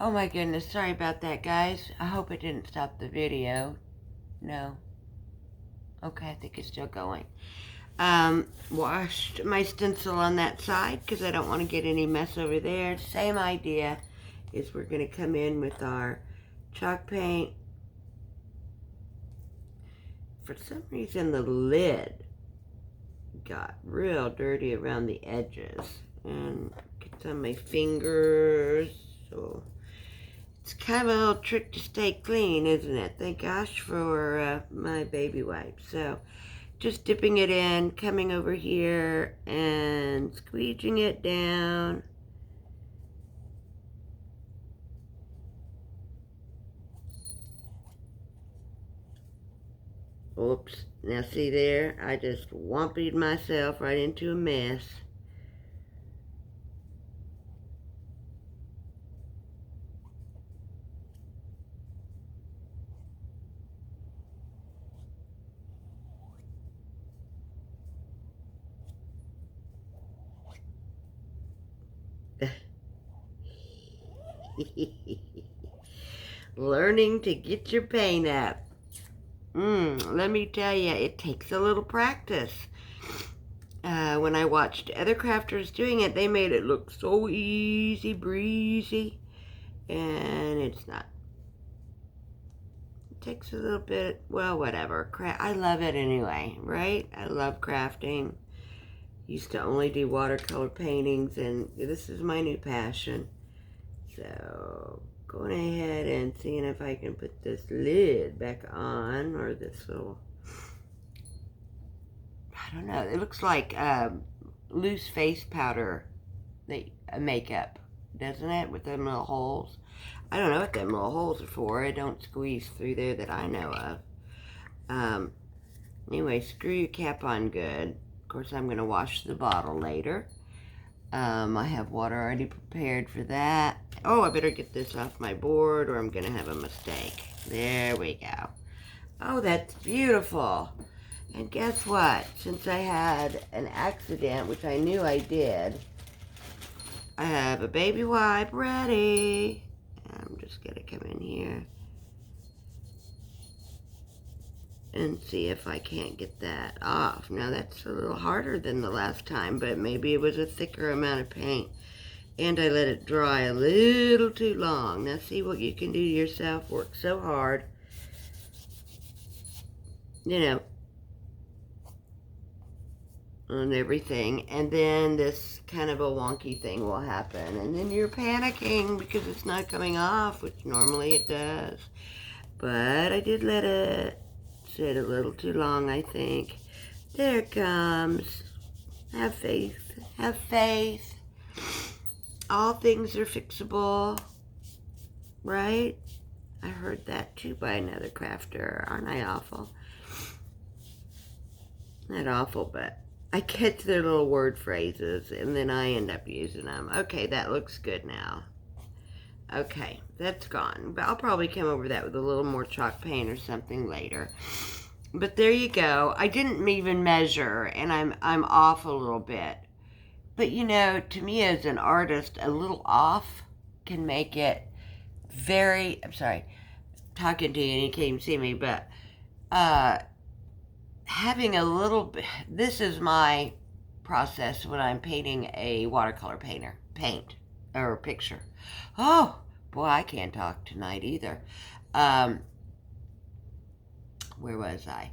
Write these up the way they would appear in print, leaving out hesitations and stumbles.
Oh my goodness, sorry about that, guys. I hope it didn't stop the video. No. Okay, I think it's still going. Washed my stencil on that side because I don't want to get any mess over there. Same idea is we're going to come in with our chalk paint. For some reason the lid got real dirty around the edges and gets on my fingers, so it's kind of a little trick to stay clean, isn't it? Thank gosh for my baby wipes. So just dipping it in, coming over here and squeezing it down. Oops, now see there, I just whompied myself right into a mess. Learning to get your paint up. Let me tell you, it takes a little practice. When I watched other crafters doing it, they made it look so easy breezy, and it's not. It takes a little bit, well, whatever. I love it anyway, right? I love crafting. Used to only do watercolor paintings, and this is my new passion. So, going ahead and seeing if I can put this lid back on, or this little, I don't know, it looks like loose face powder makeup, doesn't it, with them little holes? I don't know what them little holes are for. It don't squeeze through there that I know of. Anyway, screw your cap on good. Of course, I'm going to wash the bottle later. I have water already prepared for that. Oh, I better get this off my board or I'm going to have a mistake. There we go. Oh, that's beautiful. And guess what? Since I had an accident, which I knew I did, I have a baby wipe ready. I'm just going to come in here and see if I can't get that off. Now that's a little harder than the last time, but maybe it was a thicker amount of paint and I let it dry a little too long. Now see what you can do to yourself. Work so hard, you know, on everything, and then this kind of a wonky thing will happen, and then you're panicking because it's not coming off, which normally it does. But I did let it sit a little too long, I think. There it comes. Have faith. Have faith. All things are fixable. Right? I heard that too by another crafter. Aren't I awful? Not awful, but I catch their little word phrases and then I end up using them. Okay, that looks good now. Okay, that's gone. But I'll probably come over that with a little more chalk paint or something later. But there you go. I didn't even measure, and I'm off a little bit. But you know, to me as an artist, a little off can make it very, I'm sorry, talking to you and you can't even see me, but having a little bit, this is my process when I'm painting a watercolor paint or picture. Oh, boy, I can't talk tonight either. Where was I?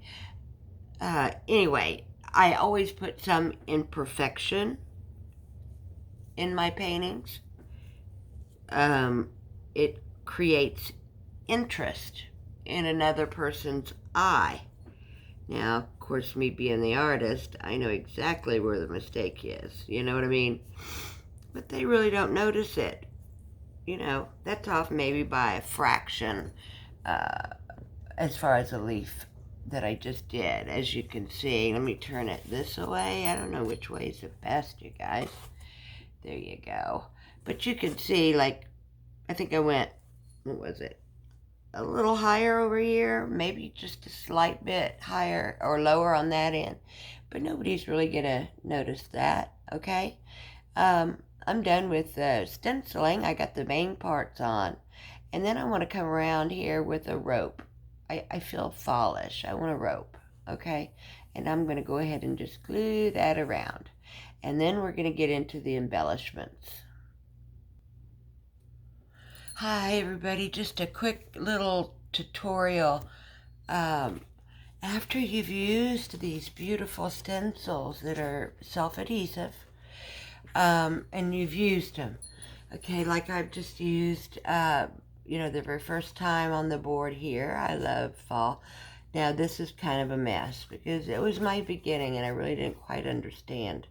Anyway, I always put some imperfection in my paintings. It creates interest in another person's eye. Now, of course, me being the artist, I know exactly where the mistake is. You know what I mean? But they really don't notice it. You know, that's off maybe by a fraction as far as a leaf that I just did. As you can see, let me turn it this way. I don't know which way is the best, you guys. There you go. But you can see, like, I think I went, what was it? A little higher over here, maybe just a slight bit higher or lower on that end, but nobody's really gonna notice that, okay? I'm done with stenciling. I got the main parts on. And then I want to come around here with a rope. I feel fallish. I want a rope, okay? And I'm going to go ahead and just glue that around. And then we're going to get into the embellishments. Hi everybody, just a quick little tutorial. After you've used these beautiful stencils that are self-adhesive, and you've used them, okay, like I've just used, the very first time on the board here. I love fall. Now this is kind of a mess because it was my beginning and I really didn't quite understand,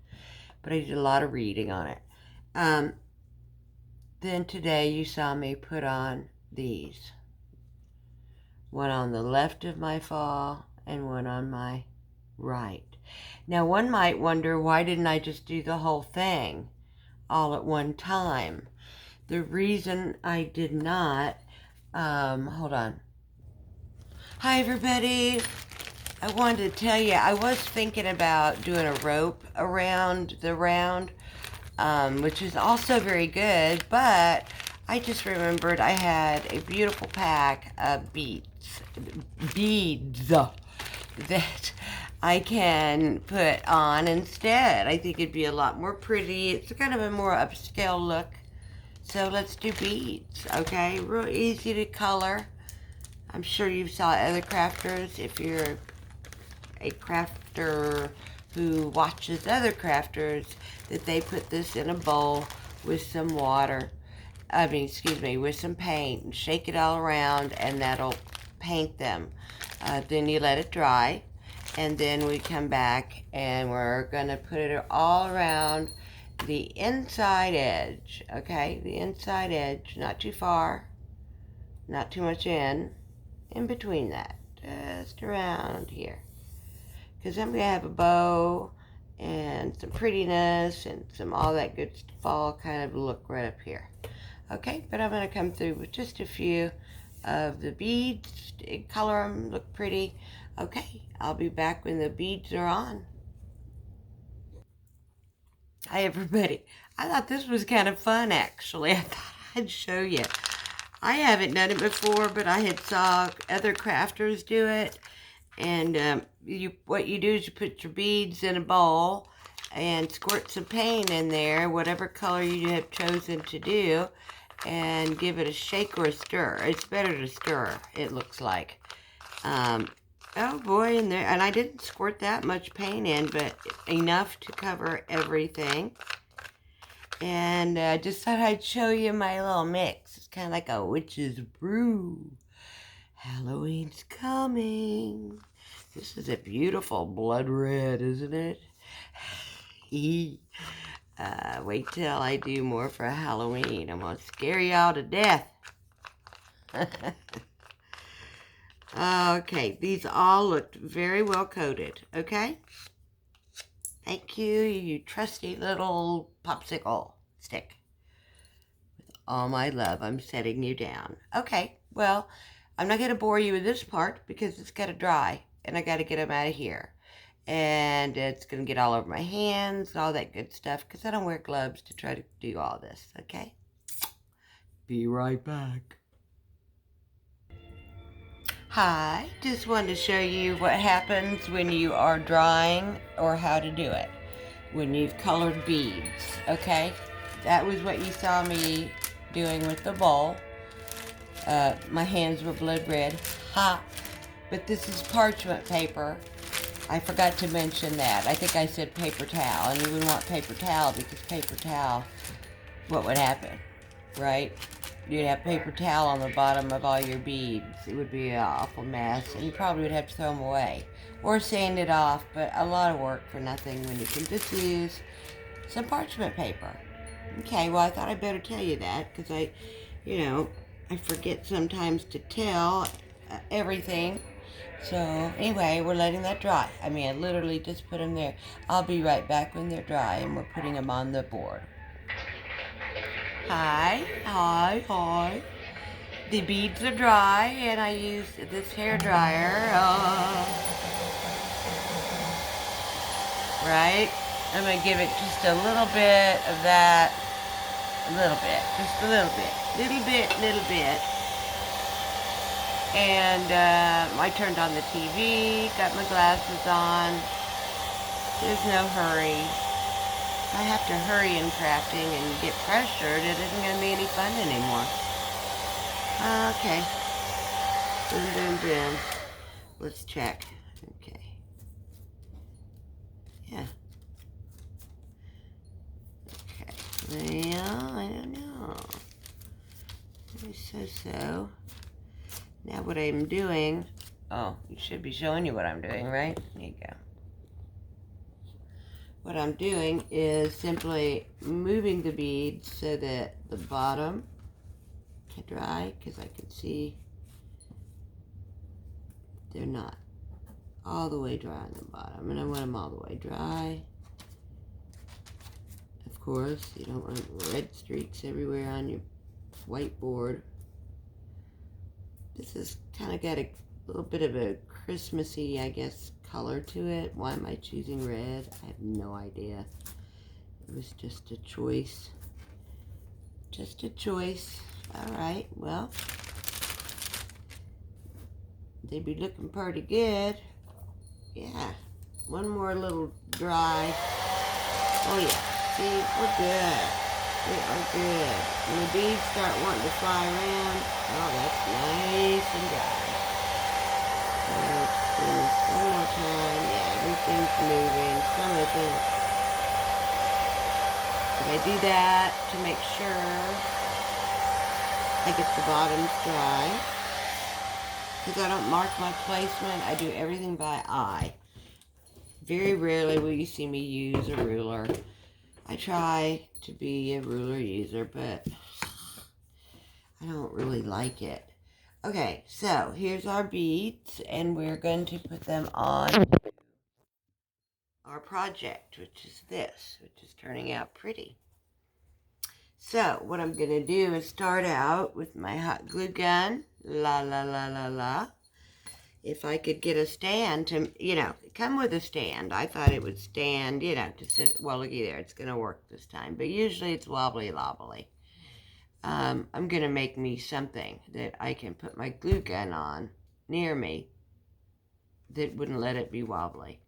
but I did a lot of reading on it. Then today you saw me put on these. One on the left of my fall and one on my right. Now one might wonder, why didn't I just do the whole thing all at one time? The reason I did not, hold on. Hi everybody. I wanted to tell you, I was thinking about doing a rope around the round, which is also very good, but I just remembered I had a beautiful pack of beads that I can put on instead. I think it'd be a lot more pretty. It's kind of a more upscale look. So let's do beads, okay? Real easy to color. I'm sure you saw other crafters. If you're a crafter who watches other crafters, that they put this in a bowl with some water. With some paint, and shake it all around, and that'll paint them. Then you let it dry, and then we come back and we're gonna put it all around the inside edge, okay? The inside edge, not too far, not too much in between that, just around here. Because I'm gonna have a bow and some prettiness and some all that good fall kind of look right up here. Okay, but I'm going to come through with just a few of the beads, color them, look pretty. Okay, I'll be back when the beads are on. Hi everybody. I thought this was kind of fun actually. I thought I'd show you. I haven't done it before, but I had saw other crafters do it. And what you do is you put your beads in a bowl and squirt some paint in there, whatever color you have chosen to do, and give it a shake or a stir. It's better to stir, it looks like. Oh boy, and I didn't squirt that much paint in, but enough to cover everything. And I just thought I'd show you my little mix. It's kind of like a witch's brew. Halloween's coming. This is a beautiful blood red, isn't it? Wait till I do more for Halloween. I'm going to scare y'all to death. Okay, these all looked very well coated, okay? Thank you, you trusty little popsicle stick. With all my love, I'm setting you down. Okay, well, I'm not going to bore you with this part because it's got to dry, and I got to get them out of here. And it's going to get all over my hands, all that good stuff, because I don't wear gloves to try to do all this, okay? Be right back. Hi, just wanted to show you what happens when you are drying, or how to do it when you've colored beads, okay? That was what you saw me doing with the bowl. My hands were blood red. Ha! But this is parchment paper. I forgot to mention that. I think I said paper towel, and you wouldn't want paper towel because paper towel, what would happen, right? You'd have paper towel on the bottom of all your beads. It would be an awful mess, and you probably would have to throw them away or sand it off, but a lot of work for nothing when you can just use some parchment paper. Okay, well, I thought I'd better tell you that because I forget sometimes to tell everything. So anyway, we're letting that dry. I mean, I literally just put them there. I'll be right back when they're dry, and we're putting them on the board. Hi. The beads are dry, and I used this hair dryer. Right? I'm going to give it just a little bit of that a little bit, just a little bit, little bit. And I turned on the TV, got my glasses on. There's no hurry. If I have to hurry in crafting and get pressured, it isn't going to be any fun anymore. Okay. Boom, boom, boom. Let's check. Okay. Yeah. Okay. Well, I don't know. So. Now what I'm doing, oh, you should be showing you what I'm doing, right? There you go. What I'm doing is simply moving the beads so that the bottom can dry, because I can see they're not all the way dry on the bottom, and I want them all the way dry. Of course, you don't want red streaks everywhere on your whiteboard. This has kind of got a little bit of a Christmassy, I guess, color to it. Why am I choosing red? I have no idea. It was just a choice. Just a choice. Alright, well, they'd be looking pretty good. Yeah, one more little dry. Oh yeah, see, we're good. We are good. When the beads start wanting to fly around, oh, that's nice and dry. So let's do this one more time. Yeah, everything's moving. Some of it. But I do that to make sure I get the bottoms dry. Because I don't mark my placement. I do everything by eye. Very rarely will you see me use a ruler. I try to be a ruler user, but I don't really like it. Okay, so here's our beads, and we're going to put them on our project, which is this, which is turning out pretty. So what I'm going to do is start out with my hot glue gun. La, la, la, la, la. If I could get a stand to, come with a stand. I thought it would stand, to sit. Well, looky there. It's going to work this time. But usually it's wobbly lobbly. I'm going to make me something that I can put my glue gun on near me that wouldn't let it be wobbly.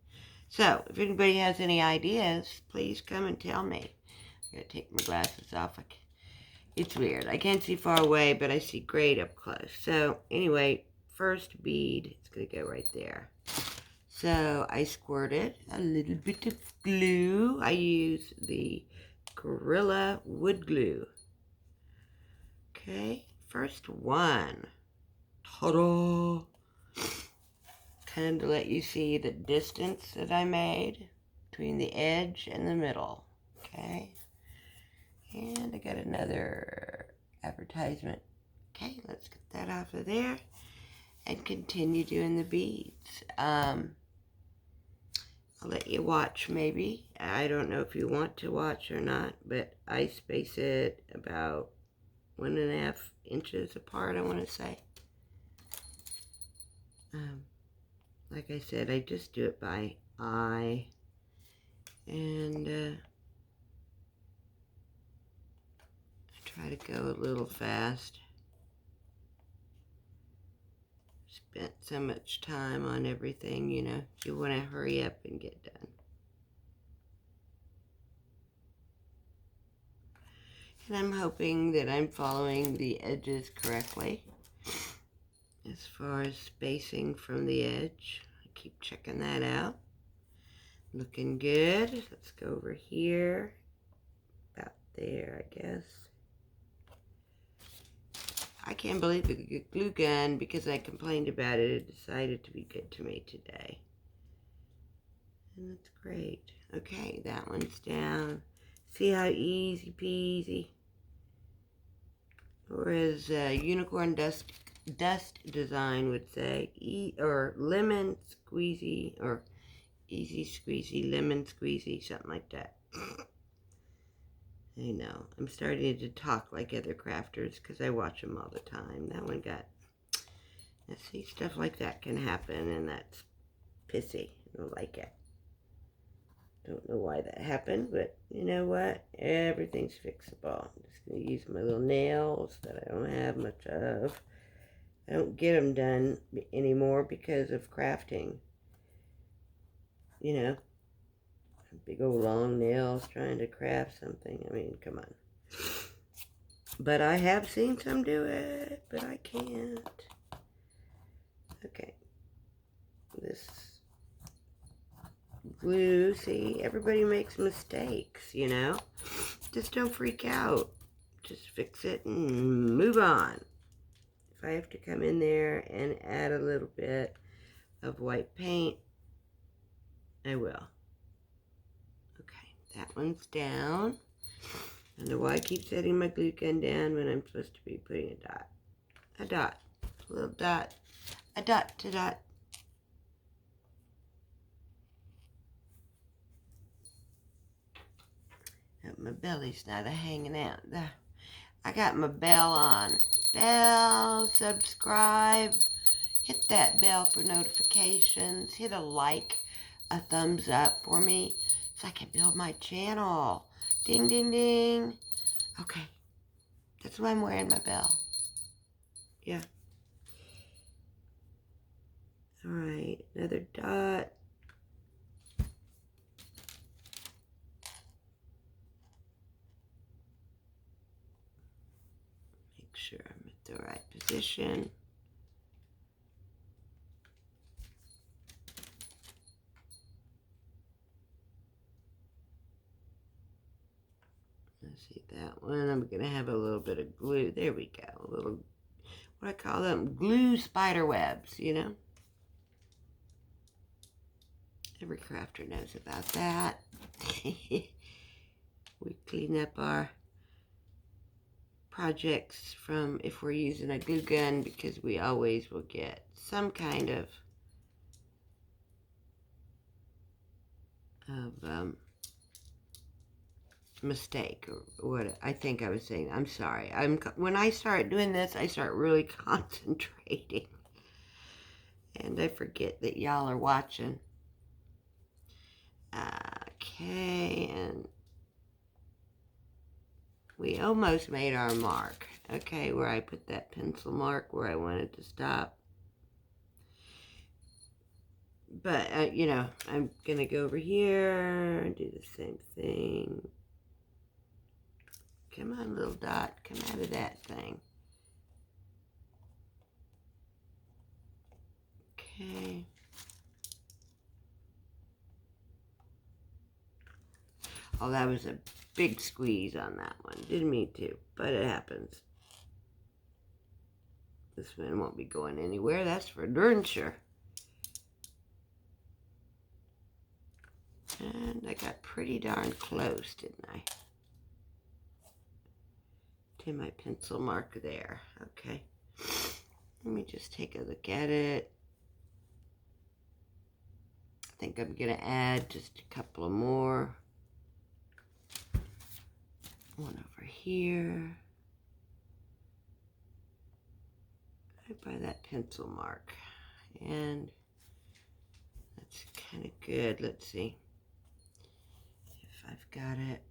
So, if anybody has any ideas, please come and tell me. I'm going to take my glasses off. It's weird. I can't see far away, but I see great up close. So, anyway, first bead, it's going to go right there. So I squirted a little bit of glue. I use the Gorilla Wood Glue. Okay, first one. Ta-da! Kind of to let you see the distance that I made between the edge and the middle. Okay, and I got another advertisement. Okay, let's get that off of there. And continue doing the beads. I'll let you watch maybe. I don't know if you want to watch or not, but I space it about 1.5 inches apart, I want to say. Like I said, I just do it by eye. And I try to go a little fast. Spent so much time on everything, you want to hurry up and get done. And I'm hoping that I'm following the edges correctly as far as spacing from the edge. I keep checking that out. Looking good. Let's go over here. About there, I guess. I can't believe the glue gun, because I complained about it, it decided to be good to me today. And that's great. Okay, that one's down. See how easy peasy? Or as Unicorn Dust Design would say, or lemon squeezy, or easy squeezy, lemon squeezy, something like that. I know. I'm starting to talk like other crafters because I watch them all the time. That one got... Now see, stuff like that can happen, and that's pissy. I don't like it. Don't know why that happened, but you know what? Everything's fixable. I'm just going to use my little nails that I don't have much of. I don't get them done anymore because of crafting. You know, big old long nails trying to craft something. I mean, come on. But I have seen some do it, but I can't. Okay. This glue, see, everybody makes mistakes, you know? Just don't freak out. Just fix it and move on. If I have to come in there and add a little bit of white paint, I will. Okay, that one's down. I don't know why I keep setting my glue gun down when I'm supposed to be putting a dot. A dot. A little dot. A dot to dot. My belly's not hanging out. I got my bell on. Bell, subscribe, hit that bell for notifications, hit a like, a thumbs up for me so I can build my channel. Ding, ding, ding. Okay, that's why I'm wearing my bell. Yeah. All right, another dot. Make sure I'm at the right position. Let's see that one. I'm going to have a little bit of glue. There we go. A little, what I call them, glue spider webs, you know. Every crafter knows about that. We clean up our projects from if we're using a glue gun because we always will get some kind of mistake or what I think I was saying. I'm sorry. When I start doing this, I start really concentrating. And I forget that y'all are watching. Okay, and we almost made our mark. Okay, where I put that pencil mark where I wanted to stop. But, you know, I'm going to go over here and do the same thing. Come on, little dot. Come out of that thing. Okay. Oh, that was a big squeeze on that one. Didn't mean to, but it happens. This one won't be going anywhere. That's for darn sure. And I got pretty darn close, didn't I? To my pencil mark there. Okay. Let me just take a look at it. I think I'm going to add just a couple of more. One over here. Right by that pencil mark. And that's kind of good. Let's see if I've got it.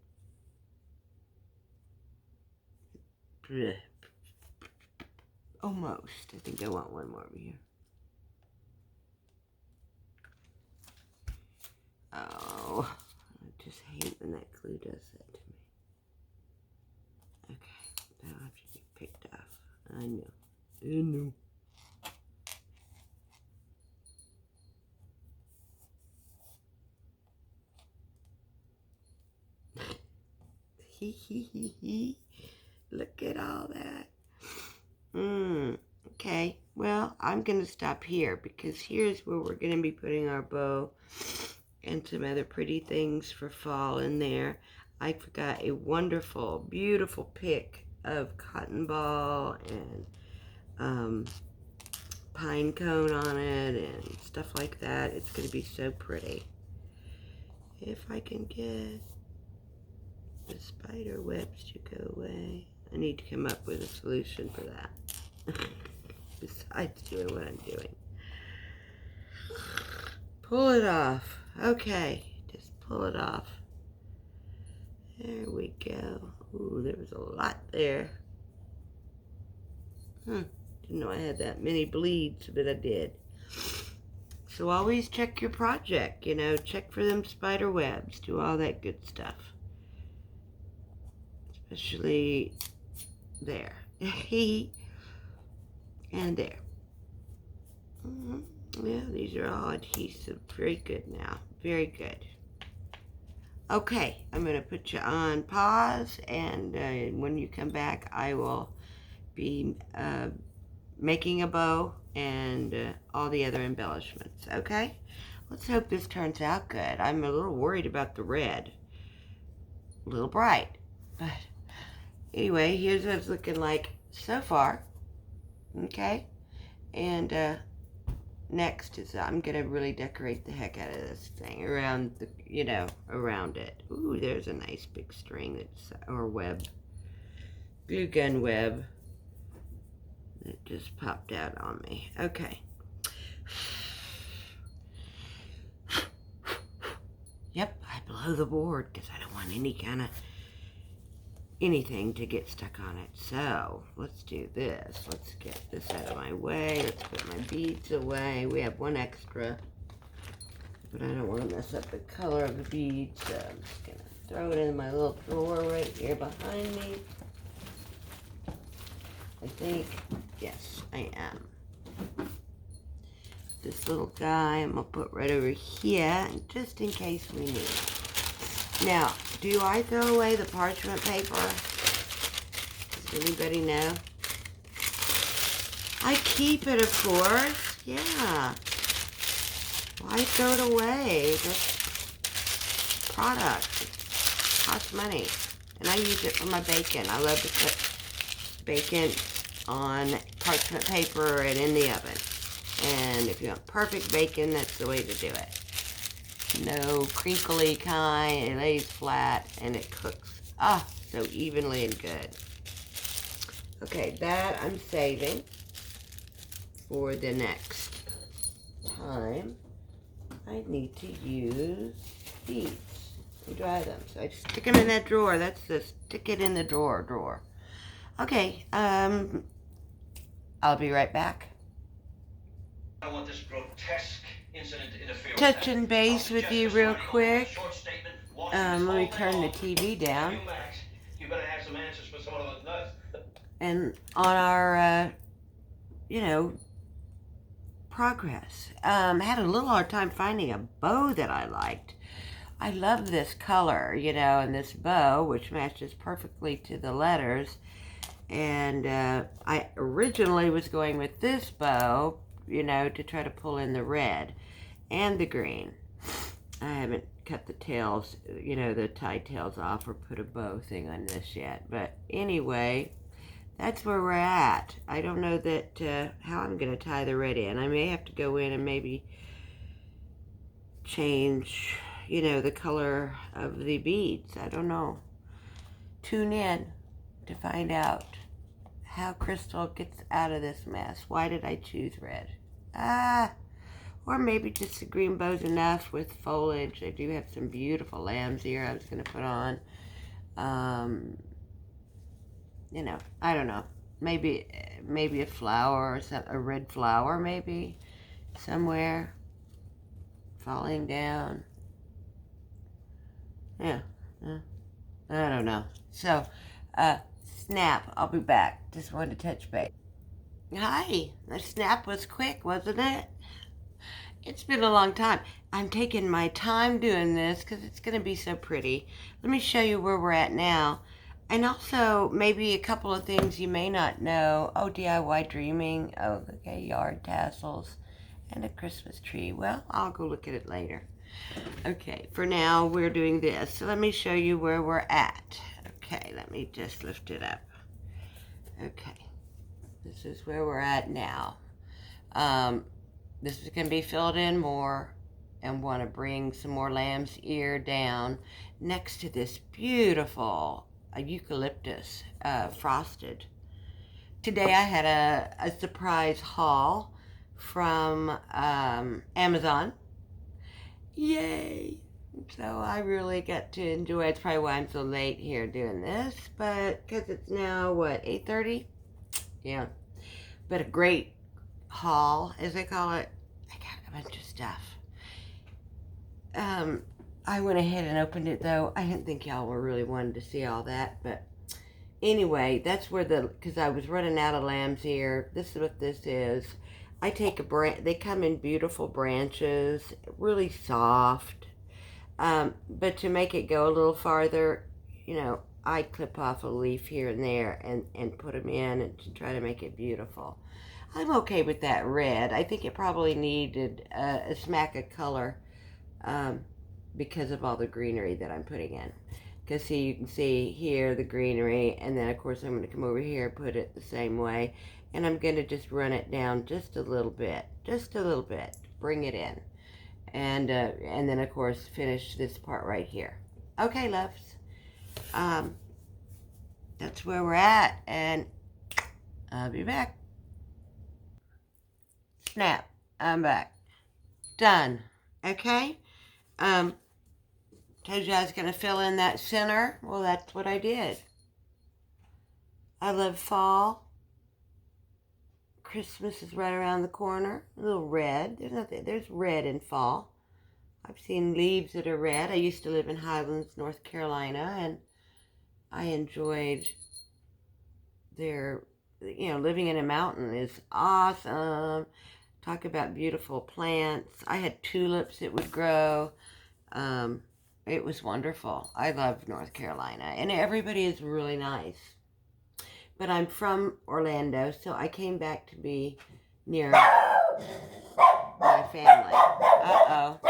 Blech. Almost. I think I want one more over here. Oh, I just hate when that glue does that to me. Okay, that'll have to be picked off. I know. I know. Hee hee hee hee. Look at all that. Okay, well, I'm going to stop here because here's where we're going to be putting our bow and some other pretty things for fall in there. I forgot a wonderful, beautiful pick of cotton ball and pine cone on it and stuff like that. It's going to be so pretty. If I can get the spider webs to go away. I need to come up with a solution for that. Besides doing what I'm doing. Pull it off. Okay. Just pull it off. There we go. Ooh, there was a lot there. Didn't know I had that many bleeds, but I did. So always check your project, you know, check for them spider webs, do all that good stuff. Especially there. And there. Yeah, these are all adhesive. Very good now. Very good. Okay, I'm going to put you on pause, and when you come back, I will be making a bow and all the other embellishments, okay? Let's hope this turns out good. I'm a little worried about the red. A little bright. But anyway, here's what it's looking like so far, okay? And next is I'm going to really decorate the heck out of this thing around the, you know, around it. Ooh, there's a nice big string that's, or web. Glue gun web. It just popped out on me. Okay. Yep, I blow the board because I don't want any kind of anything to get stuck on it. So let's do this. Let's get this out of my way. Let's put my beads away. We have one extra, but I don't want to mess up the color of the beads. So I'm just going to throw it in my little drawer right here behind me. I think, yes, I am. This little guy I'm going to put right over here, just in case we need it. Now, do I throw away the parchment paper? Does anybody know? I keep it, of course. Yeah. Why throw it away? This product. It costs money. And I use it for my bacon. I love to put bacon on parchment paper and in the oven. And if you want perfect bacon, that's the way to do it. No crinkly kind, it lays flat and it cooks so evenly and good. Okay, that I'm saving for the next time. I need to use beads and dry them. So I just stick them in that drawer. That's the stick it in the drawer. Okay, I'll be right back. I want this grotesque incident to interfere with Touch and base with you real quick. Let me turn the TV down. You better have some answers for some of those nuts. And on our, you know, progress. I had a little hard time finding a bow that I liked. I love this color, you know, and this bow, which matches perfectly to the letters. And I originally was going with this bow, you know, to try to pull in the red and the green. I haven't cut the tails, you know, the tie tails off or put a bow thing on this yet. But anyway, that's where we're at. I don't know that how I'm going to tie the red in. I may have to go in and maybe change, you know, the color of the beads. I don't know. Tune in to find out how Crystal gets out of this mess. Why did I choose red? Or maybe just the green bow's enough with foliage. I do have some beautiful lambs here I was going to put on. You know, I don't know. Maybe a flower or some, a red flower maybe somewhere falling down. Yeah, I don't know. So, snap. I'll be back. Just wanted to touch base. Hi. The snap was quick, wasn't it? It's been a long time. I'm taking my time doing this because it's going to be so pretty. Let me show you where we're at now. And also, maybe a couple of things you may not know. Oh, DIY dreaming. Oh, okay, yard tassels. And a Christmas tree. Well, I'll go look at it later. Okay, for now, we're doing this. So let me show you where we're at. Okay, let me just lift it up. Okay, this is where we're at now. This is going to be filled in more, and want to bring some more lamb's ear down next to this beautiful eucalyptus frosted. Today I had a surprise haul from Amazon. Yay! So I really get to enjoy it. It's probably why I'm so late here doing this, but because it's now, what, 8:30? Yeah. But a great haul, as they call it. I got a bunch of stuff. I went ahead and opened it, though. I didn't think y'all were really wanting to see all that, but anyway, that's where because I was running out of lamb's ear. This is what this is. I take a branch. They come in beautiful branches, really soft. But to make it go a little farther, I clip off a leaf here and there and put them in and to try to make it beautiful. I'm okay with that red. I think it probably needed a smack of color because of all the greenery that I'm putting in. Because see, you can see here the greenery, and then of course I'm going to come over here and put it the same way, and I'm going to just run it down just a little bit, bring it in, and then of course finish this part right here. Okay, loves, that's where we're at, and I'll be back. Snap, I'm back. Done. Okay. Told you I was going to fill in that center. Well, that's what I did. I love fall. Christmas is right around the corner. A little red. There's red in fall. I've seen leaves that are red. I used to live in Highlands, North Carolina, and I enjoyed living in a mountain is awesome. Talk about beautiful plants. I had tulips that would grow. It was wonderful. I love North Carolina, and everybody is really nice. But I'm from Orlando, so I came back to be near my family. Uh-oh.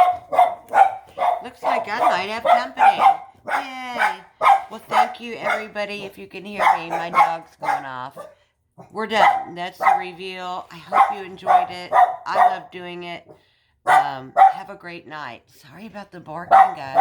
Looks like I might have company. Yay. Well, thank you, everybody. If you can hear me, my dog's going off. We're done. That's the reveal. I hope you enjoyed it. I love doing it. Have a great night. Sorry about the barking, guys.